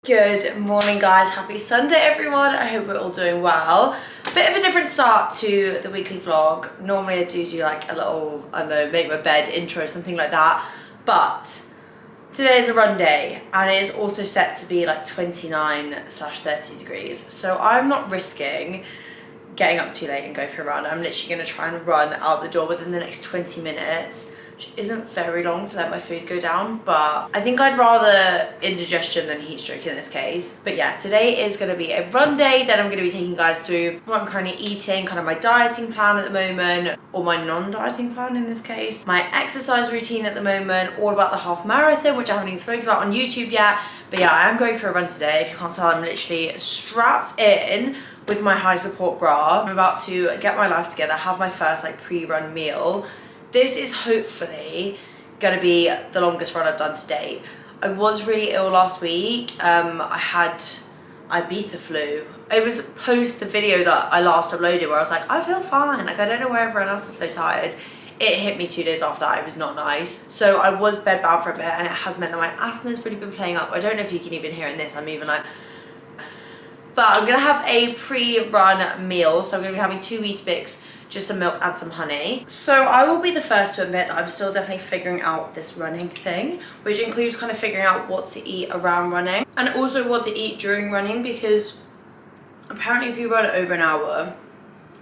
Good morning guys, happy Sunday everyone. I hope we're all doing well. Bit of a different start to the weekly vlog. Normally I do like a little, I don't know, make my bed intro, something like that. But today is a run day and it is also set to be like 29/30 degrees. So I'm not risking getting up too late and go for a run. I'm literally gonna try and run out the door within the next 20 minutes. Which isn't very long to let my food go down, but I think I'd rather indigestion than heat stroke in this case. But yeah, today is going to be a run day. Then I'm going to be taking you guys through what I'm currently eating, kind of my dieting plan at the moment, or my non-dieting plan in this case, my exercise routine at the moment, all about the half marathon, which I haven't even spoken about on YouTube yet. But yeah, I am going for a run today. If you can't tell, I'm literally strapped in with my high support bra. I'm about to get my life together, have my first like pre-run meal. This is hopefully gonna be the longest run I've done to date. I was really ill last week. I had Ibiza flu. It was post the video that I last uploaded where I was like, I feel fine. Like, I don't know why everyone else is so tired. It hit me 2 days after that. It was not nice. So I was bedbound for a bit and it has meant that my asthma's really been playing up. I don't know if you can even hear in this. I'm even like... But I'm gonna have a pre-run meal. So I'm gonna be having 2 Weetabix, just some milk and some honey. So I will be the first to admit that I'm still definitely figuring out this running thing, which includes kind of figuring out what to eat around running and also what to eat during running, because apparently if you run over an hour,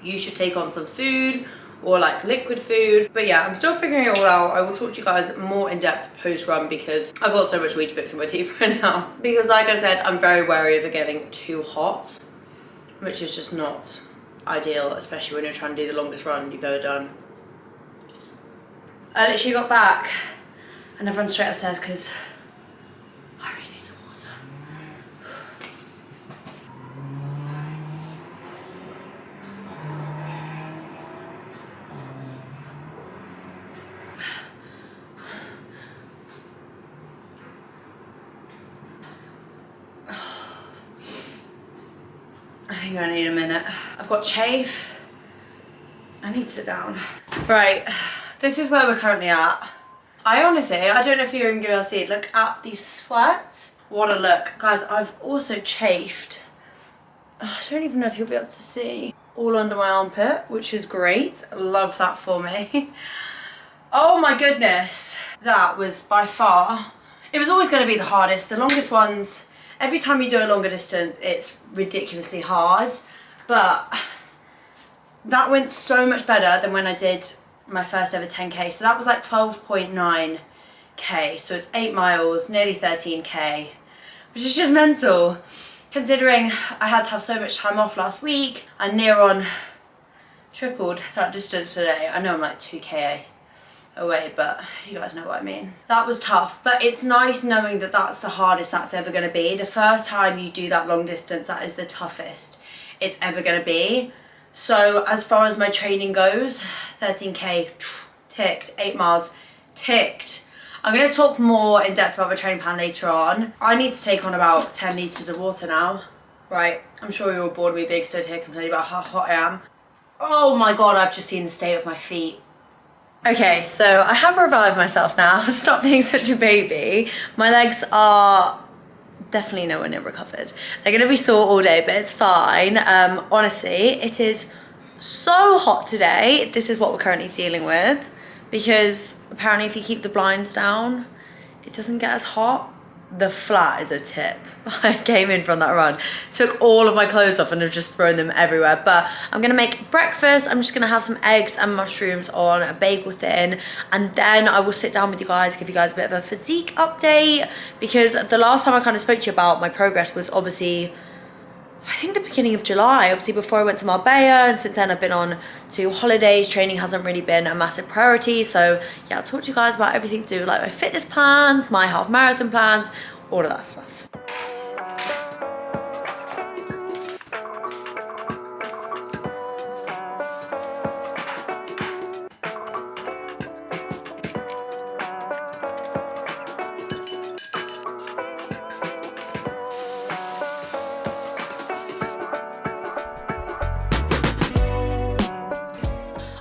you should take on some food or like liquid food. But yeah, I'm still figuring it all out. I will talk to you guys more in depth post-run because I've got so much Weetabix in my teeth right now. Because like I said, I'm very wary of it getting too hot, which is just not ideal, especially when you're trying to do the longest run you've ever done. I literally got back and I've run straight upstairs because I really need some water. I think I need a minute. I've got chafe. I need to sit down. Right, this is where we're currently at. I honestly, I don't know if you're even gonna be able to see it. Look at these sweats. What a look. Guys, I've also chafed. I don't even know if you'll be able to see. All under my armpit, which is great. Love that for me. Oh my goodness. That was by far, it was always gonna be the hardest. The longest ones, every time you do a longer distance, it's ridiculously hard, but that went so much better than when I did my first ever 10K. So that was like 12.9K. So it's 8 miles, nearly 13K, which is just mental. Considering I had to have so much time off last week, I near on tripled that distance today. I know I'm like 2K away, but you guys know what I mean. That was tough, but it's nice knowing that that's the hardest that's ever going to be. The first time you do that long distance, that is the toughest it's ever going to be. So as far as my training goes, 13K ticked, 8 miles ticked. I'm going to talk more in depth about my training plan later on. I need to take on about 10 litres of water now. Right, I'm sure you're all bored of me being stood here complaining about how hot I am. Oh my god, I've just seen the state of my feet. Okay, so I have revived myself now. Stop being such a baby. My legs are definitely nowhere near recovered. They're gonna be sore all day, but it's fine. Honestly, it is so hot today. This is what we're currently dealing with, because apparently if you keep the blinds down, it doesn't get as hot. The flat is a tip. I came in from that run, took all of my clothes off and have just thrown them everywhere. But I'm gonna make breakfast. I'm just gonna have some eggs and mushrooms on a bagel thin, and then I will sit down with you guys, give you guys a bit of a physique update, because the last time I kind of spoke to you about my progress was obviously, I think the beginning of July, obviously before I went to Marbella, and since then I've been on 2 holidays. Training hasn't really been a massive priority. So yeah, I'll talk to you guys about everything to do, like my fitness plans, my half marathon plans, all of that stuff.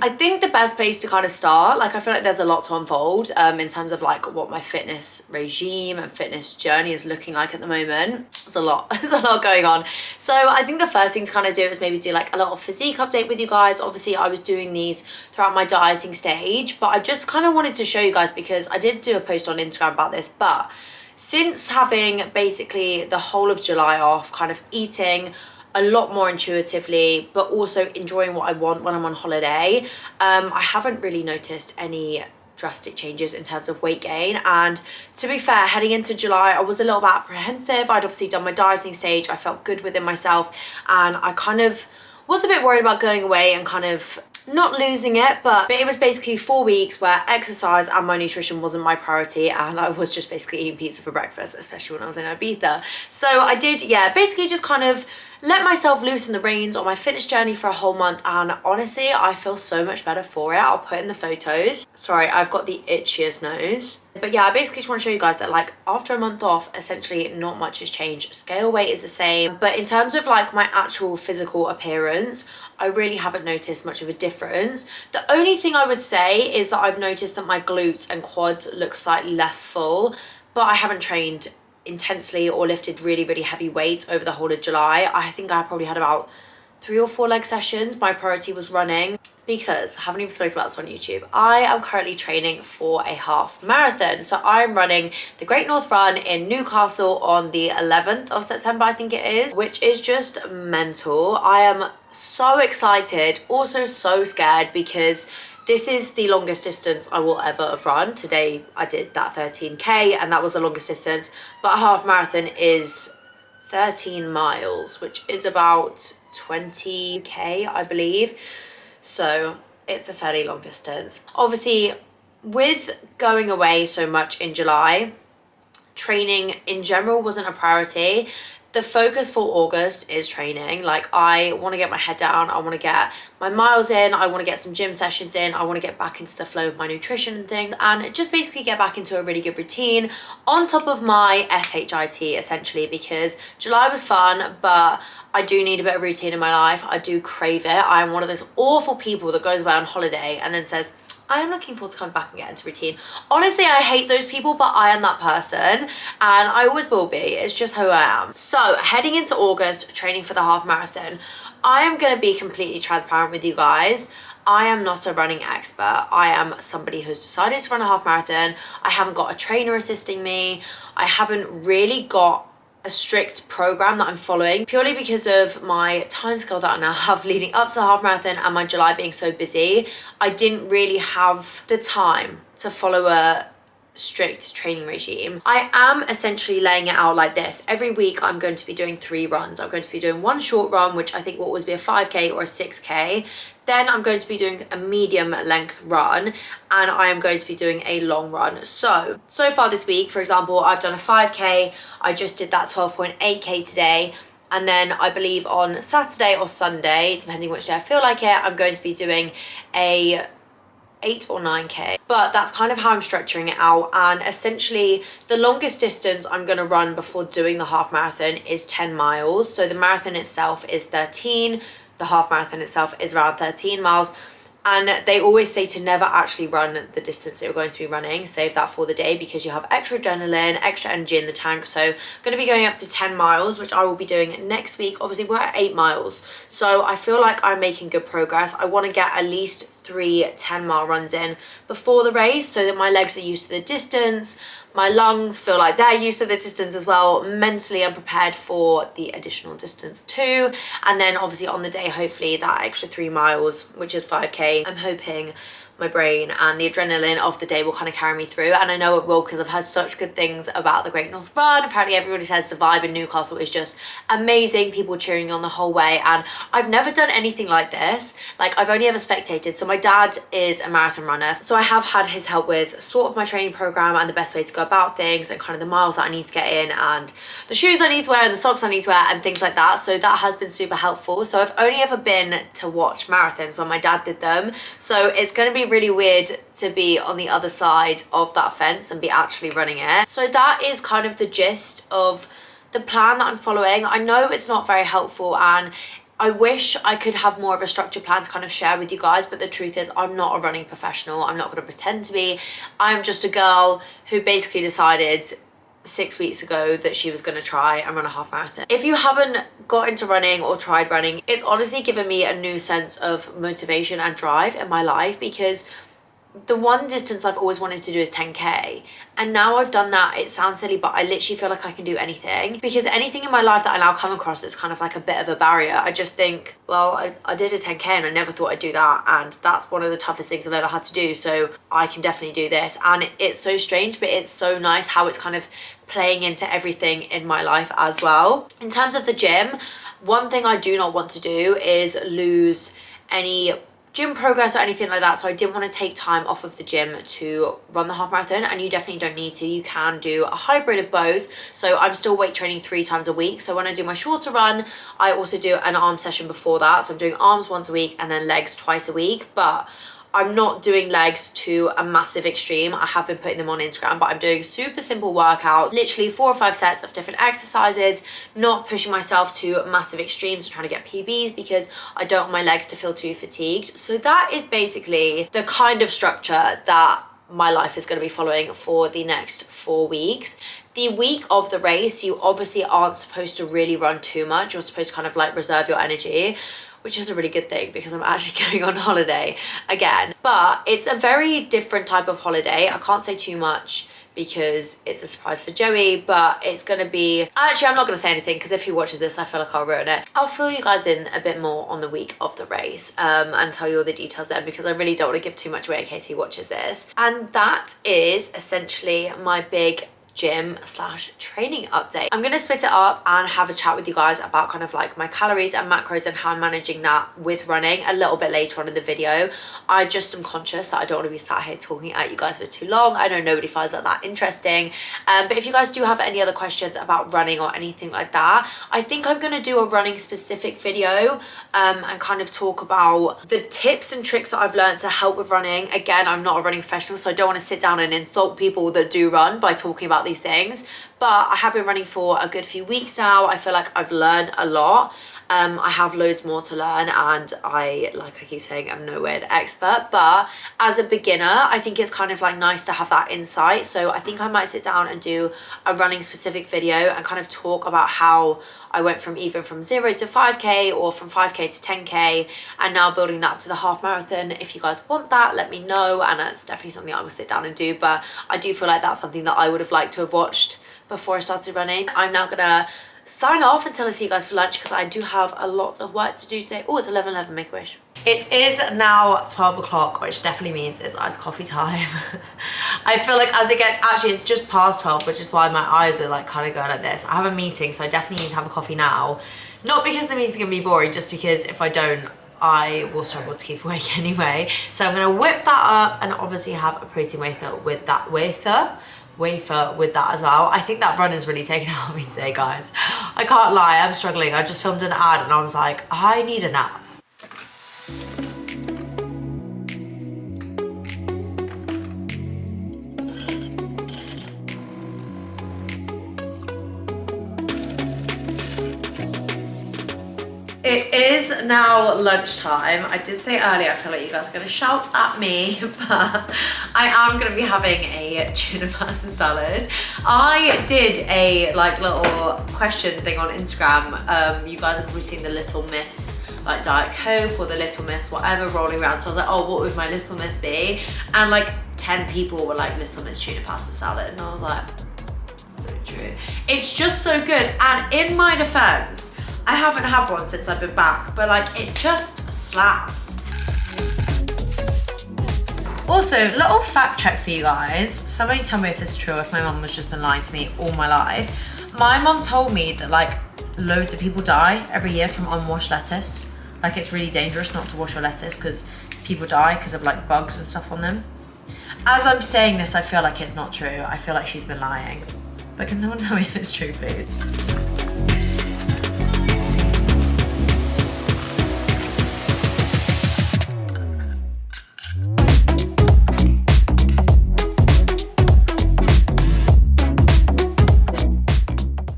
I think the best place to kind of start, like I feel like there's a lot to unfold in terms of like what my fitness regime and fitness journey is looking like at the moment. There's a lot, there's a lot going on. So I think the first thing to kind of do is maybe do like a little physique update with you guys. Obviously I was doing these throughout my dieting stage, but I just kind of wanted to show you guys because I did do a post on Instagram about this, but since having basically the whole of July off, kind of eating a lot more intuitively, but also enjoying what I want when I'm on holiday, I haven't really noticed any drastic changes in terms of weight gain. And to be fair, heading into July, I was a little bit apprehensive. I'd obviously done my dieting stage. I felt good within myself, and I kind of was a bit worried about going away and kind of not losing it, but it was basically 4 weeks where exercise and my nutrition wasn't my priority, and I was just basically eating pizza for breakfast, especially when I was in Ibiza. So I did, yeah, basically just kind of let myself loosen the reins on my fitness journey for a whole month, and honestly I feel so much better for it. I'll put in the photos. Sorry, I've got the itchiest nose. But yeah, I basically just want to show you guys that like after a month off, essentially not much has changed. Scale weight is the same, but in terms of like my actual physical appearance, I really haven't noticed much of a difference. The only thing I would say is that I've noticed that my glutes and quads look slightly less full, but I haven't trained intensely or lifted really heavy weights over the whole of July. I think I probably had about 3 or 4 leg sessions. My priority was running, because I haven't even spoken about this on YouTube. I am currently training for a half marathon. So I'm running the Great North Run in Newcastle on the 11th of September, I think it is, which is just mental. I am so excited, also so scared, because this is the longest distance I will ever have run. Today I did that 13K and that was the longest distance, but a half marathon is 13 miles, which is about 20K, I believe. So it's a fairly long distance. Obviously, with going away so much in July, training in general wasn't a priority. The focus for August is training. Like, I want to get my head down. I want to get my miles in. I want to get some gym sessions in. I want to get back into the flow of my nutrition and things, and just basically get back into a really good routine on top of my SHIT, essentially, because July was fun, but I do need a bit of routine in my life. I do crave it. I am one of those awful people that goes away on holiday and then says, I am looking forward to coming back and get into routine. Honestly, I hate those people, but I am that person, and I always will be. It's just who I am. So heading into August, training for the half marathon, I am going to be completely transparent with you guys. I am not a running expert. I am somebody who's decided to run a half marathon. I haven't got a trainer assisting me. I haven't really got a strict program that I'm following, purely because of my timescale that I now have leading up to the half marathon and my July being so busy. I didn't really have the time to follow a strict training regime. I am essentially laying it out like this. Every week I'm going to be doing 3 runs. I'm going to be doing one short run, which I think will always be a 5K or a 6K. Then I'm going to be doing a medium length run, and I am going to be doing a long run. So far this week, for example, I've done a 5K. I just did that 12.8K today. And then I believe on Saturday or Sunday, depending which day I feel like it, I'm going to be doing a 8 or 9K, but that's kind of how I'm structuring it out. And essentially the longest distance I'm going to run before doing the half marathon is 10 miles. So the marathon itself is 13, the half marathon itself is around 13 miles. And they always say to never actually run the distance that you're going to be running. Save that for the day, because you have extra adrenaline, extra energy in the tank. So I'm going to be going up to 10 miles, which I will be doing next week. Obviously, we're at 8 miles. So I feel like I'm making good progress. I want to get at least 3 10-mile runs in before the race, so that my legs are used to the distance. My lungs feel like they're used to the distance as well. Mentally, I'm prepared for the additional distance too. And then obviously on the day, hopefully that extra 3 miles, which is 5K, I'm hoping my brain and the adrenaline of the day will kind of carry me through. And I know it will, because I've heard such good things about the Great North Run. Apparently everybody says the vibe in Newcastle is just amazing, people cheering on the whole way. And I've never done anything like this. Like, I've only ever spectated. So my dad is a marathon runner, so I have had his help with sort of my training program and the best way to go about things, and kind of the miles that I need to get in, and the shoes I need to wear, and the socks I need to wear, and things like that. So that has been super helpful. So I've only ever been to watch marathons when my dad did them, so it's going to be really weird to be on the other side of that fence and be actually running it. So that is kind of the gist of the plan that I'm following. I know it's not very helpful, and I wish I could have more of a structured plan to kind of share with you guys, but the truth is I'm not a running professional. I'm not going to pretend to be. I'm just a girl who basically decided 6 weeks ago that she was going to try and run a half marathon. If you haven't got into running or tried running, it's honestly given me a new sense of motivation and drive in my life, because the one distance I've always wanted to do is 10k, and now I've done that. It sounds silly, but I literally feel like I can do anything, because anything in my life that I now come across that's kind of like a bit of a barrier, I just think, well, I did a 10k and I never thought I'd do that, and that's one of the toughest things I've ever had to do, so I can definitely do this. And it's so strange, but it's so nice how it's kind of playing into everything in my life as well. In terms of the gym, one thing I do not want to do is lose any gym progress or anything like that, so I didn't want to take time off of the gym to run the half marathon. And you definitely don't need to. You can do a hybrid of both. So I'm still weight training 3 times a week, so when I do my shorter run, I also do an arm session before that, so I'm doing arms once a week and then legs twice a week. But I'm not doing legs to a massive extreme. I have been putting them on Instagram, but I'm doing super simple workouts, literally 4 or 5 sets of different exercises, not pushing myself to massive extremes and trying to get PBs, because I don't want my legs to feel too fatigued. So that is basically the kind of structure that my life is going to be following for the next 4 weeks. The week of the race, you obviously aren't supposed to really run too much. You're supposed to kind of like reserve your energy, which is a really good thing because I'm actually going on holiday again. But it's a very different type of holiday. I can't say too much because it's a surprise for Joey, but it's gonna be, actually I'm not gonna say anything because if he watches this I feel like I'll ruin it. I'll fill you guys in a bit more on the week of the race and tell you all the details then, because I really don't want to give too much away in case he watches this. And that is essentially my big gym/training update. I'm gonna split it up and have a chat with you guys about kind of like my calories and macros and how I'm managing that with running a little bit later on in the video. I just am conscious that I don't want to be sat here talking at you guys for too long. I know nobody finds that interesting, but if you guys do have any other questions about running or anything like that, I think I'm gonna do a running specific video and kind of talk about the tips and tricks that I've learned to help with running. Again, I'm not a running professional, so I don't want to sit down and insult people that do run by talking about these things, but I have been running for a good few weeks now. I feel like I've learned a lot. I have loads more to learn, and like I keep saying, I'm nowhere an expert, but as a beginner I think it's kind of like nice to have that insight. So I think I might sit down and do a running specific video and kind of talk about how I went from either from 0 to 5k or from 5k to 10k and now building that up to the half marathon. If you guys want that, let me know, and that's definitely something I will sit down and do. But I do feel like that's something that I would have liked to have watched before I started running. I'm now gonna sign off until I see you guys for lunch because I do have a lot of work to do today. Oh, it's 11:11, make a wish. It is now 12 o'clock, which definitely means it's iced coffee time. I feel like as it gets, actually it's just past 12, which is why my eyes are like kind of going like this. I have a meeting, so I definitely need to have a coffee now. Not because the meeting's gonna be boring, just because if I don't, I will struggle to keep awake anyway. So I'm gonna whip that up and obviously have a protein wafer with that with that as well. I think that run has really taken out of me today, guys. I can't lie, I'm struggling. I just filmed an ad and I was like, I need a nap. It is now lunchtime. I did say earlier I feel like you guys are gonna shout at me, but I am gonna be having a tuna pasta salad. I did a like little question thing on Instagram. You guys have probably seen the Little Miss like Diet Coke or the Little Miss whatever rolling around. So I was like, oh, what would my Little Miss be? And like 10 people were like Little Miss tuna pasta salad, and I was like, so true. It's just so good. And in my defense, I haven't had one since I've been back, but like it just slaps. Also, little fact check for you guys. Somebody tell me if this is true, if my mum has just been lying to me all my life. My mum told me that like loads of people die every year from unwashed lettuce. Like it's really dangerous not to wash your lettuce because people die because of like bugs and stuff on them. As I'm saying this, I feel like it's not true. I feel like she's been lying. But can someone tell me if it's true, please?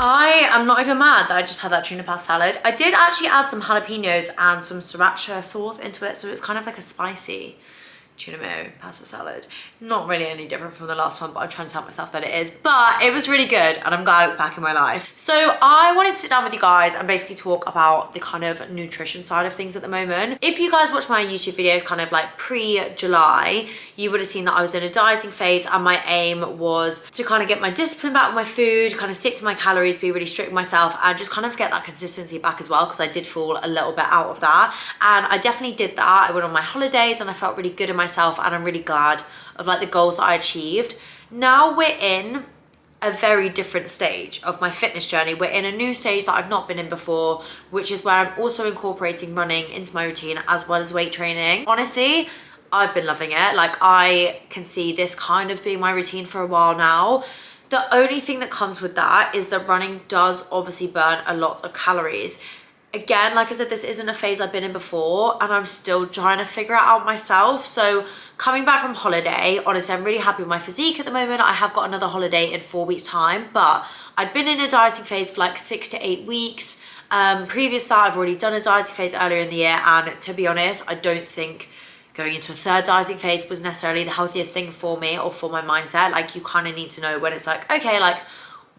I I am not even mad that I just had that tuna pasta salad. I did actually add some jalapenos and some sriracha sauce into it, so it's kind of like a spicy tuna mayo pasta salad. Not really any different from the last one, but I'm trying to tell myself that it is. But it was really good and I'm glad it's back in my life. So I wanted to sit down with you guys and basically talk about the kind of nutrition side of things at the moment. If you guys watch my YouTube videos kind of like pre-July, you would have seen that I was in a dieting phase and my aim was to kind of get my discipline back with my food, kind of stick to my calories, be really strict with myself and just kind of get that consistency back as well, because I did fall a little bit out of that. And I definitely did that. I went on my holidays and I felt really good in myself, and I'm really glad of like the goals that I achieved. Now we're in a very different stage of my fitness journey. We're in a new stage that I've not been in before, which is where I'm also incorporating running into my routine as well as weight training. Honestly, I've been loving it. Like, I can see this kind of being my routine for a while now. The only thing that comes with that is that running does obviously burn a lot of calories. Again, like I said, this isn't a phase I've been in before and I'm still trying to figure it out myself. So coming back from holiday, honestly, I'm really happy with my physique at the moment. I have got another holiday in 4 weeks time, but I'd been in a dieting phase for like 6 to 8 weeks. Previous to that, I've already done a dieting phase earlier in the year. And to be honest, I don't think going into a third dieting phase was necessarily the healthiest thing for me or for my mindset. Like, you kind of need to know when it's like, okay, like,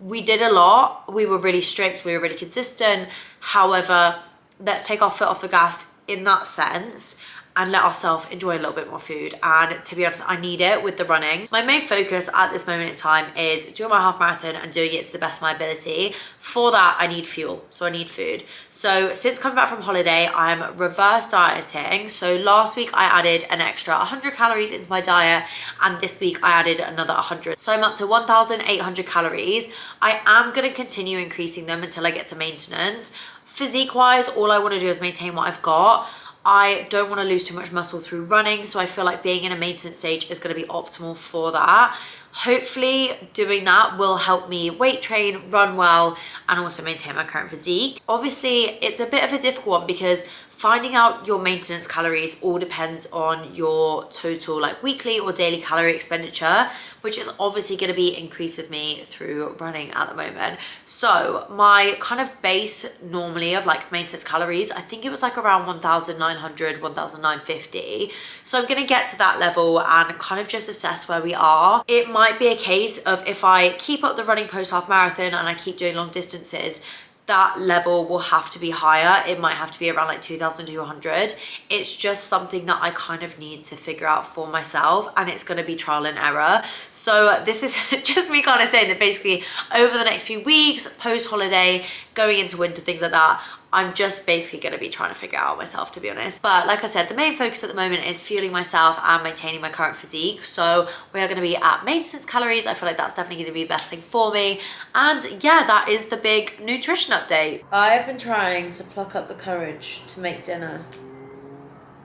we did a lot, we were really strict, we were really consistent. However, let's take our foot off the gas in that sense and let ourselves enjoy a little bit more food. And to be honest, I need it with the running. My main focus at this moment in time is doing my half marathon and doing it to the best of my ability. For that, I need fuel, so I need food. So since coming back from holiday, I'm reverse dieting. So last week I added an extra 100 calories into my diet, and this week I added another 100. So I'm up to 1,800 calories. I am gonna continue increasing them until I get to maintenance. Physique wise, all I wanna do is maintain what I've got. I don't want to lose too much muscle through running, so I feel like being in a maintenance stage is going to be optimal for that. Hopefully doing that will help me weight train, run well, and also maintain my current physique. Obviously, it's a bit of a difficult one because finding out your maintenance calories all depends on your total like weekly or daily calorie expenditure, which is obviously going to be increased with me through running at the moment. So my kind of base normally of like maintenance calories, I think it was like around 1,900, 1,950. So I'm going to get to that level and kind of just assess where we are. It might be a case of if I keep up the running post half marathon and I keep doing long distances, that level will have to be higher. It might have to be around like 2,200. It's just something that I kind of need to figure out for myself, and it's going to be trial and error. So this is just me kind of saying that basically over the next few weeks, post holiday, going into winter, things like that, I'm just basically going to be trying to figure it out myself, to be honest. But like I said, the main focus at the moment is fueling myself and maintaining my current physique. So we are going to be at maintenance calories. I feel like that's definitely going to be the best thing for me. And yeah, that is the big nutrition update. I have been trying to pluck up the courage to make dinner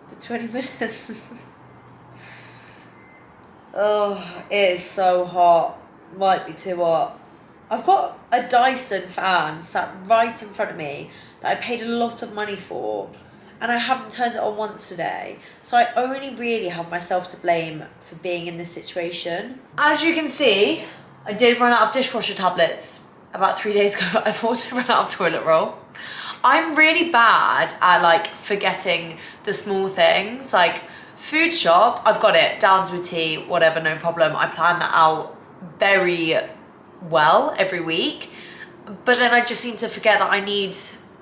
for 20 minutes. Oh, it is so hot. Might be too hot. I've got a Dyson fan sat right in front of me that I paid a lot of money for, and I haven't turned it on once today. So I only really have myself to blame for being in this situation. As you can see, I did run out of dishwasher tablets about 3 days ago. I've also run out of toilet roll. I'm really bad at like forgetting the small things. Like food shop, I've got it down to a T, whatever, no problem. I plan that out very well every week. But then I just seem to forget that I need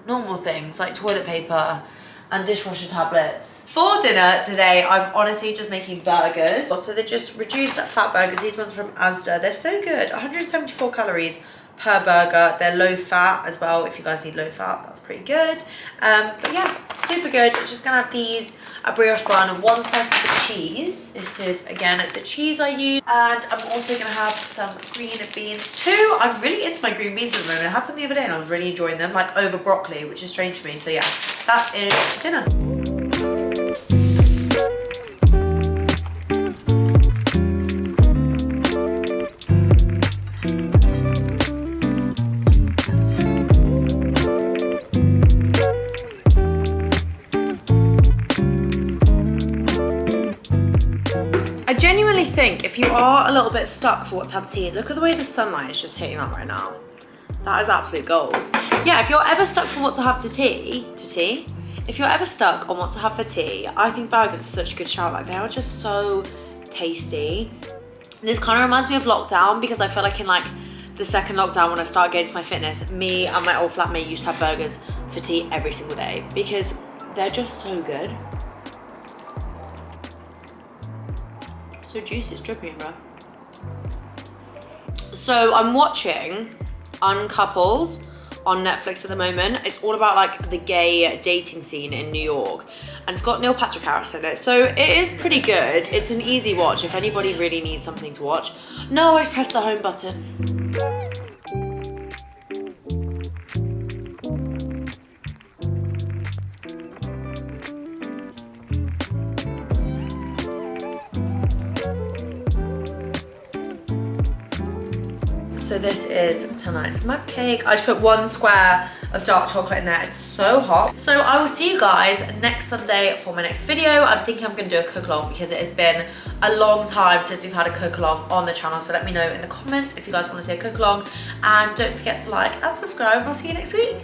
normal things like toilet paper and dishwasher tablets. For dinner today, I'm honestly just making burgers. So they're just reduced fat burgers. These ones from Asda. They're so good. 174 calories per burger. They're low fat as well. If you guys need low fat, that's pretty good. But yeah, super good. Just gonna have these, a brioche bun and one slice of the cheese. This is again the cheese I use, and I'm also gonna have some green beans too. I'm really into my green beans at the moment. I had some the other day and I was really enjoying them, like over broccoli, which is strange for me. So yeah, that is dinner. I genuinely think if you are a little bit stuck for what to have tea, look at the way the sunlight is just hitting that right now. That is absolute goals. Yeah, if you're ever stuck for what to have if you're ever stuck on what to have for tea, I think burgers are such a good shout. Like, they are just so tasty. This kind of reminds me of lockdown, because I feel like in like the second lockdown, when I started getting to my fitness, me and my old flatmate used to have burgers for tea every single day because they're just so good. So juicy, it's dripping, bro. So I'm watching Uncoupled on Netflix at the moment. It's all about like the gay dating scene in New York, and it's got Neil Patrick Harris in it, so it is pretty good. It's an easy watch if anybody really needs something to watch. No, I pressed the home button. So this is tonight's mug cake. I just put 1 square of dark chocolate in there. It's so hot. So I will see you guys next Sunday for my next video. I'm thinking I'm gonna do a cook along because it has been a long time since we've had a cook along on the channel. So let me know in the comments if you guys want to see a cook along, and don't forget to like and subscribe, and I'll see you next week.